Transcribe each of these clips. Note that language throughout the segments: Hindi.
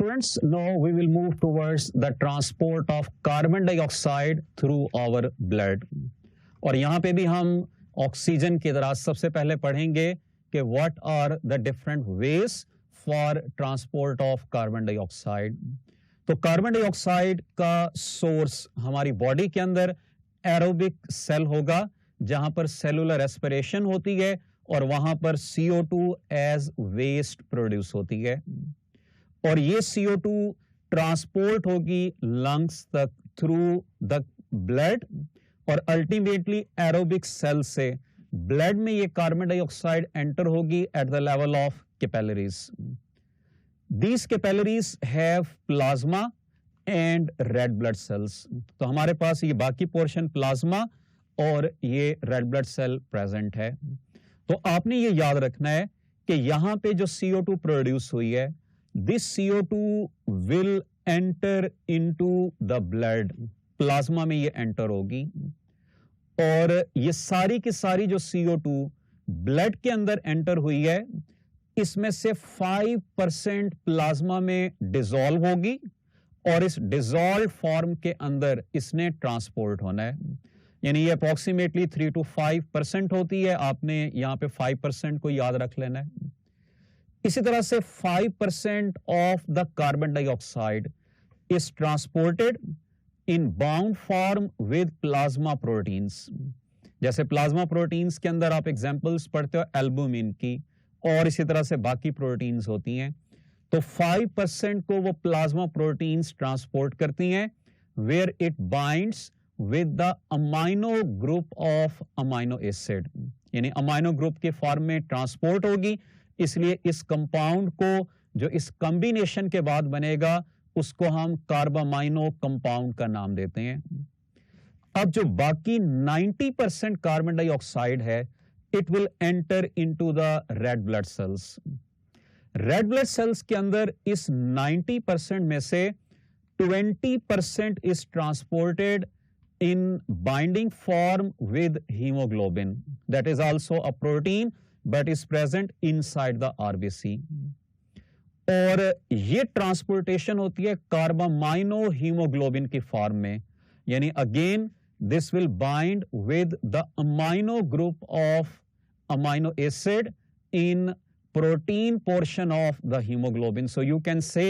Students, now we will move towards the transport of carbon dioxide through our blood. और यहाँ पे भी हम ऑक्सीजन की तरह सबसे पहले पढ़ेंगे कि what are the different ways for transport of carbon dioxide. तो कार्बन डाइऑक्साइड का सोर्स हमारी बॉडी के अंदर एरोबिक सेल होगा, जहां पर सेलुलर रेस्पिरेशन होती है और वहां पर CO2 एज वेस्ट प्रोड्यूस होती है, और ये CO2 ट्रांसपोर्ट होगी लंग्स तक थ्रू द ब्लड, और अल्टीमेटली एरोबिक सेल से ब्लड में ये कार्बन डाइऑक्साइड एंटर होगी at the level of capillaries. These capillaries have plasma and red blood cells. तो हमारे पास ये बाकी पोर्शन प्लाज्मा और ये रेड ब्लड सेल प्रेजेंट है. तो आपने ये याद रखना है कि यहाँ पे जो CO2 प्रोड्यूस हुई है, this CO2 will enter into the blood. Plasma में ये एंटर होगी, और ये सारी की सारी जो CO2 ब्लड के अंदर एंटर हुई है, इसमें से 5% प्लाज्मा में डिसॉल्व होगी, और इस डिसॉल्व फॉर्म के अंदर इसने ट्रांसपोर्ट होना है. यानी ये अप्रोक्सीमेटली 3 to 5% होती है. आपने यहां पे 5% को याद रख लेना है. इसी तरह से 5% of the carbon dioxide is transported in bound form with plasma proteins. जैसे प्लाज्मा प्रोटीन्स के अंदर आप एग्जांपल्स पढ़ते हो एल्बुमिन की, और इसी तरह से बाकी प्रोटीन्स होती हैं. तो 5% को वो प्लाज्मा प्रोटीन्स ट्रांसपोर्ट करती हैं, where it binds with the amino group of amino acid. यानी अमाइनो ग्रुप के फॉर्म में ट्रांसपोर्ट होगी, इसलिए इस कंपाउंड को जो इस कॉम्बिनेशन के बाद बनेगा उसको हम कार्बामाइनो कंपाउंड का नाम देते हैं. अब जो बाकी 90% कार्बन डाइऑक्साइड है, it will enter into the red blood cells. Red blood cells के अंदर इस 90% में से 20% is transported in binding form with hemoglobin. That is also a protein but is present inside the RBC. और ये ट्रांसपोर्टेशन होती है कार्बामाइनो हीमोग्लोबिन की फॉर्म में. यानी again this will bind with the amino group of amino acid in protein portion of the hemoglobin. So you can say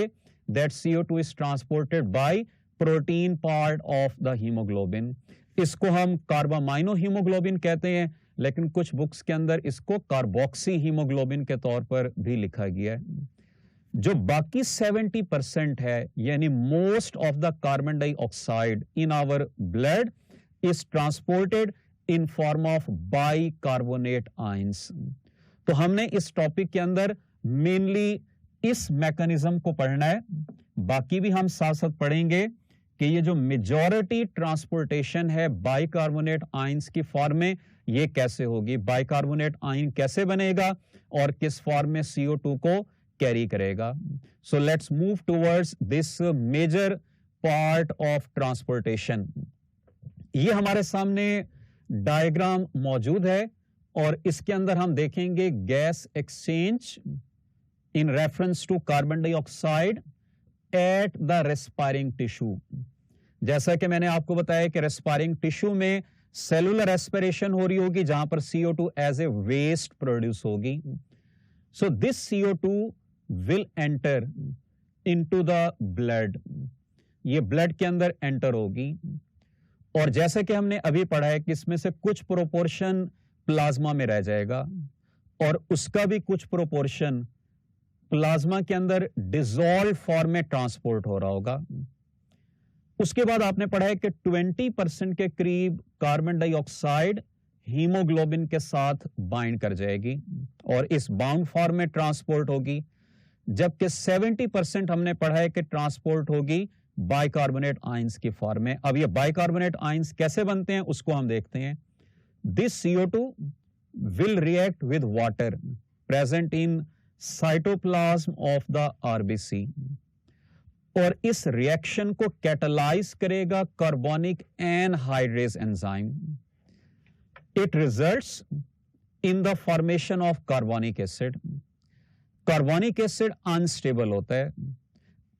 that CO2 is transported by protein part of the hemoglobin. इसको हम कार्बामाइनो हीमोग्लोबिन कहते हैं, लेकिन कुछ बुक्स के अंदर इसको कार्बोक्सी हीमोग्लोबिन के तौर पर भी लिखा गया है. जो बाकी 70% है, यानी most of the carbon dioxide in our blood is transported in form of bicarbonate ions. तो हमने इस टॉपिक के अंदर मेनली इस मैकेनिज्म को पढ़ना है. बाकी भी हम साथ साथ पढ़ेंगे कि ये जो मेजॉरिटी ट्रांसपोर्टेशन है बाइकार्बोनेट आयंस की फॉर्म में, ये कैसे होगी, बाइकार्बोनेट आयन कैसे बनेगा और किस फॉर्म में CO2 को कैरी करेगा. So let's move towards this major part of transportation. ये हमारे सामने डायग्राम मौजूद है, और इसके अंदर हम देखेंगे gas exchange in reference to carbon dioxide at the respiring tissue. जैसा कि मैंने आपको बताया कि रेस्पायरिंग टिश्यू में सेलुलर रेस्पिरेशन हो रही होगी, जहां पर CO2 as a waste produce होगी. So this CO2 will enter into the blood. ये ब्लड के अंदर एंटर होगी, और जैसे कि हमने अभी पढ़ा है कि इसमें से कुछ प्रोपोर्शन प्लाज्मा में रह जाएगा, और उसका भी कुछ प्रोपोर्शन प्लाज्मा के अंदर डिसॉल्व फॉर्म में ट्रांसपोर्ट हो रहा होगा. उसके बाद आपने पढ़ा है कि 20% के करीब कार्बन डाइऑक्साइड हीमोग्लोबिन के साथ बाइंड कर जाएगी, और इस बाउंड फॉर्म में ट्रांसपोर्ट होगी, जबकि 70% हमने पढ़ा है कि ट्रांसपोर्ट होगी बाइकार्बोनेट आयंस की फॉर्म में. अब ये बाइकार्बोनेट आयंस कैसे बनते हैं उसको हम देखते हैं. This CO2 will react with water present in cytoplasm of the RBC, और इस रिएक्शन को कैटालाइज करेगा carbonic anhydrase enzyme. It results in the formation of carbonic acid. Carbonic acid unstable होता है,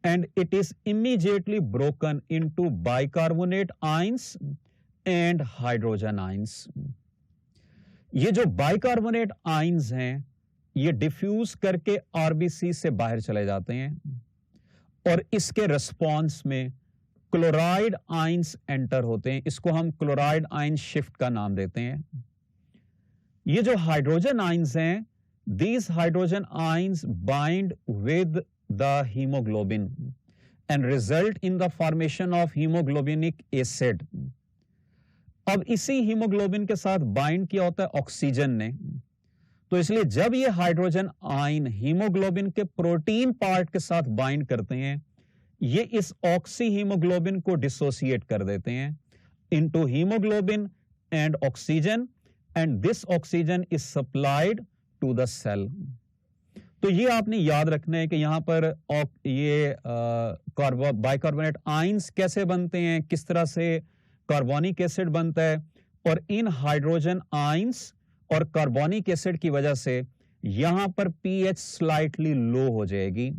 and it is immediately broken into bicarbonate ions and hydrogen ions. ये जो बाइकार्बोनेट आयंस हैं ये डिफ्यूज करके आरबीसी से बाहर चले जाते हैं और इसके रिस्पॉन्स में क्लोराइड आयंस एंटर होते हैं. इसको हम क्लोराइड आयन शिफ्ट का नाम देते हैं. ये जो हाइड्रोजन आयंस हैं, these hydrogen ions bind with the hemoglobin and result in the formation of hemoglobinic acid. अब इसी हीमोग्लोबिन के साथ बाइंड किया होता है ऑक्सीजन ने, तो इसलिए जब ये हाइड्रोजन आयन हीमोग्लोबिन के प्रोटीन पार्ट के साथ बाइंड करते हैं, ये इस ऑक्सी हीमोग्लोबिन को डिसोसिएट कर देते हैं into haemoglobin and oxygen, and this oxygen is supplied to the cell. तो ये आपने याद रखना है कि यहां पर ये बाइकार्बोनेट आयंस कैसे बनते हैं, किस तरह से कार्बोनिक एसिड बनता है, और इन हाइड्रोजन आयंस और कार्बोनिक एसिड की वजह से यहां पर पीएच स्लाइटली लो हो जाएगी.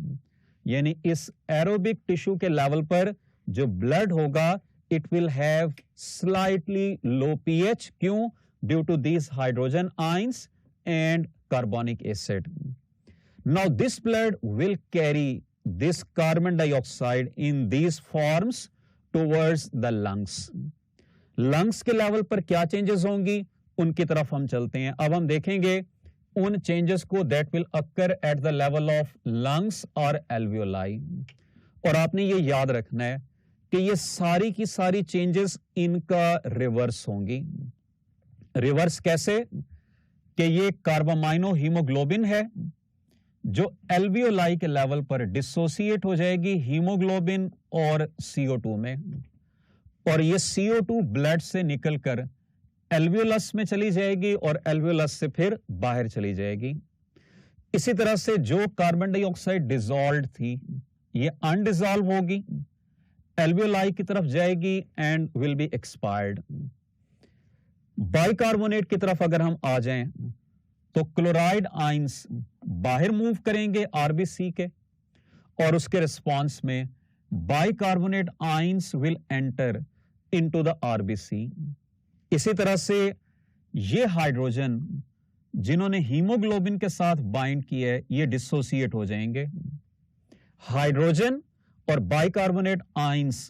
यानी इस एरोबिक टिश्यू के लेवल पर जो ब्लड होगा it will have slightly low pH. क्यों? Due to these hydrogen ions and carbonic acid. Now this blood will carry this carbon dioxide in these forms towards the lungs. lungs के लेवल पर क्या चेंजेस होंगी उनकी तरफ हम चलते हैं. अब हम देखेंगे उन चेंजेस को that will occur at the level of lungs or alveoli. और आपने ये याद रखना है कि ये सारी की सारी चेंजेस इनका रिवर्स होंगी. रिवर्स कैसे? कि ये कार्बामाइनो हीमोग्लोबिन है जो एल्वियोलाई के लेवल पर डिसोसिएट हो जाएगी हीमोग्लोबिन और CO2 में, और ये CO2 ब्लड से निकलकर एल्वियोलस में चली जाएगी और एल्वियोलस से फिर बाहर चली जाएगी. इसी तरह से जो कार्बन डाइऑक्साइड डिसॉल्व्ड थी ये अनडिसॉल्व होगी, एल्वियोलाई की तरफ जाएगी and will be expired. Bicarbonate की तरफ अगर हम आ जाएं तो क्लोराइड आयंस बाहर मूव करेंगे आरबीसी के, और उसके रिस्पांस में bicarbonate ions will enter into the RBC. इसी तरह से ये हाइड्रोजन जिन्होंने हीमोग्लोबिन के साथ बाइंड किया है ये डिसोसिएट हो जाएंगे. हाइड्रोजन और बाइकार्बोनेट आयंस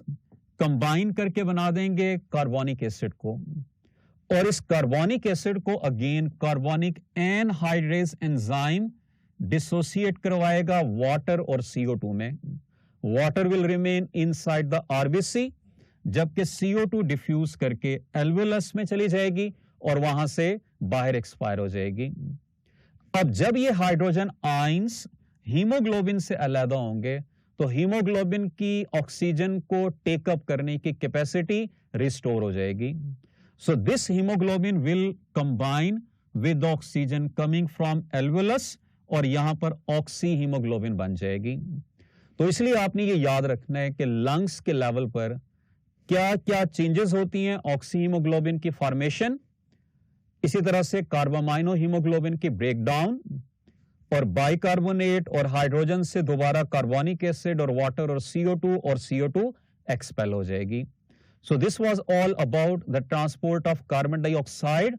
कंबाइन करके बना देंगे कार्बोनिक एसिड को, और इस कार्बोनिक एसिड को again carbonic anhydrase enzyme dissociate करवाएगा वाटर और CO2 में. Water will remain inside the RBC, जबकि CO2 डिफ्यूज करके एल्वियोलस में चली जाएगी और वहां से बाहर एक्सपायर हो जाएगी. अब जब ये हाइड्रोजन आयंस हीमोग्लोबिन से अलग होंगे तो हीमोग्लोबिन की ऑक्सीजन को टेकअप करने की कैपेसिटी रिस्टोर हो जाएगी. So this hemoglobin will combine with the oxygen coming from alveolus और यहां पर ऑक्सी हीमोग्लोबिन बन जाएगी. तो इसलिए आपने ये याद रखना है कि लंग्स के लेवल पर क्या क्या चेंजेस होती हैं ऑक्सी हीमोग्लोबिन की फॉर्मेशन, इसी तरह से कार्बामाइनो हीमोग्लोबिन की ब्रेकडाउन, और बाइकार्बोनेट और हाइड्रोजन से दोबारा कार्बोनिक एसिड और वाटर और CO2 एक्सपेल हो जाएगी. So this was all about the transport of carbon dioxide.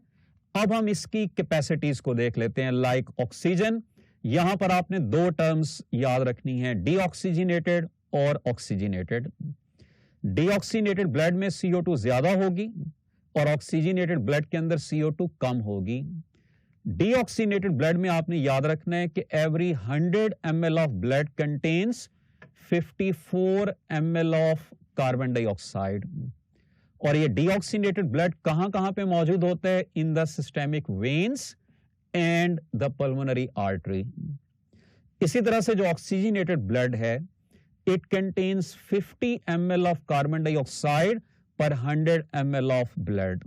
अब हम इसकी कैपेसिटीज को देख लेते हैं. लाइक ऑक्सीजन, यहां पर आपने दो टर्म्स याद रखनी है, डीऑक्सीजनेटेड और ऑक्सीजनेटेड. डीऑक्सीजनेटेड ब्लड में CO2 ज्यादा होगी और ऑक्सीजनेटेड ब्लड के अंदर CO2 कम होगी. डीऑक्सीजनेटेड ब्लड में आपने याद रखना है कि every 100 ml of blood contains 54 ml of carbon dioxide. और ये डीऑक्सीनेटेड ब्लड कहां कहां पे मौजूद होता है? In the systemic veins and the pulmonary artery. इसी तरह से जो ऑक्सीजनेटेड ब्लड है it contains 50 ml of carbon dioxide पर 100 ml ऑफ ब्लड.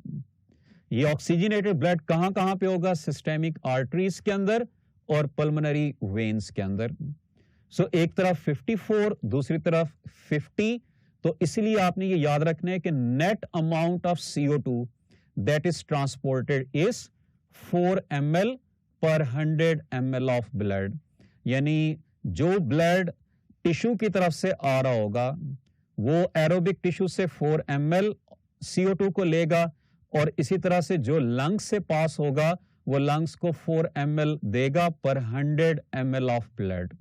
ये ऑक्सीजनेटेड ब्लड कहां कहां पे होगा? सिस्टेमिक आर्टरीज के अंदर और पल्मोनरी वेन्स के अंदर. सो एक तरफ 54, दूसरी तरफ 50. तो इसलिए आपने ये याद रखना है कि net amount of CO2 that is transported is 4 ml पर 100 ml ऑफ ब्लड. यानी जो ब्लड टिश्यू की तरफ से आ रहा होगा वो एरोबिक टिश्यू से 4 ml CO2 को लेगा, और इसी तरह से जो लंग्स से पास होगा वो लंग्स को 4 ml देगा पर 100 ml ऑफ ब्लड।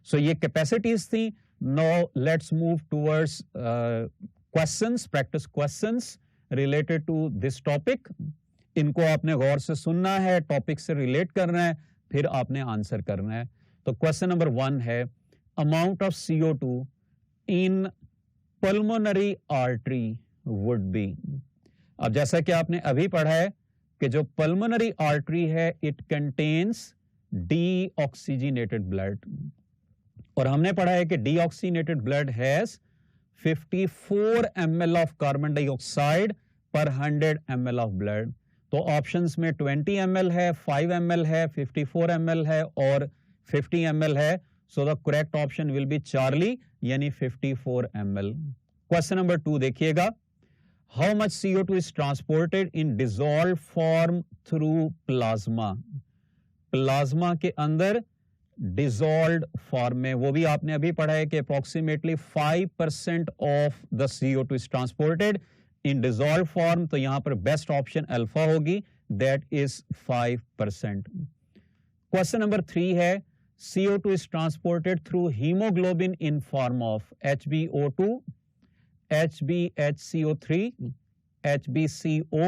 सो ये कैपेसिटीज थी। Now let's move towards questions, practice questions related to this topic. इनको आपने गौर से सुनना है, टॉपिक से रिलेट करना है, फिर आपने आंसर करना है। तो क्वेश्चन नंबर 1 है, amount of CO2 in pulmonary artery would be. अब जैसा कि आपने अभी पढ़ा है कि जो पल्मोनरी आर्टरी है इट कंटेन्स डीऑक्सीजनेटेड ब्लड, और हमने पढ़ा है कि deoxygenated blood has 54 ml of carbon dioxide पर 100 ml ऑफ ब्लड। तो ऑप्शंस में 20 ml है, 5 ml है, 54 ml है और 50 ml है। So the correct option will be Charlie, यानी 54 ml। क्वेश्चन नंबर 2 देखिएगा, how much CO2 is transported in dissolve form through plasma. Plasma के अंदर डिसॉल्व्ड फॉर्म में, वो भी आपने अभी पढ़ा है कि approximately 5% of the CO2 is transported in dissolve form. तो यहां पर बेस्ट ऑप्शन अल्फा होगी, दैट इज 5%। क्वेश्चन नंबर 3 है, CO2 is transported through hemoglobin in form of HbO2, HbHCO3, HbCO,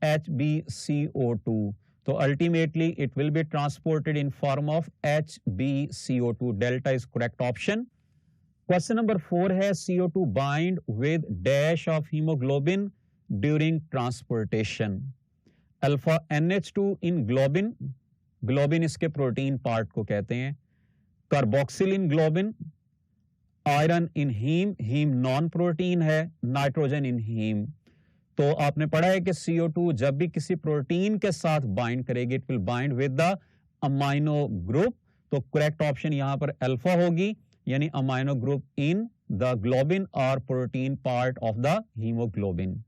HbCO2. So ultimately it will be transported in form of HbCO2. Delta is correct option. Question number 4 है, CO2 bind with dash of hemoglobin during transportation. Alpha NH2 in globin, globin इसके प्रोटीन पार्ट को कहते हैं, carboxyl in globin, iron in heme, heme non protein है, नाइट्रोजन इन हीम। तो आपने पढ़ा है कि CO2 जब भी किसी प्रोटीन के साथ बाइंड करेगी it will bind with the amino group. तो करेक्ट ऑप्शन यहां पर अल्फा होगी, यानी amino group in the globin और protein part of the haemoglobin.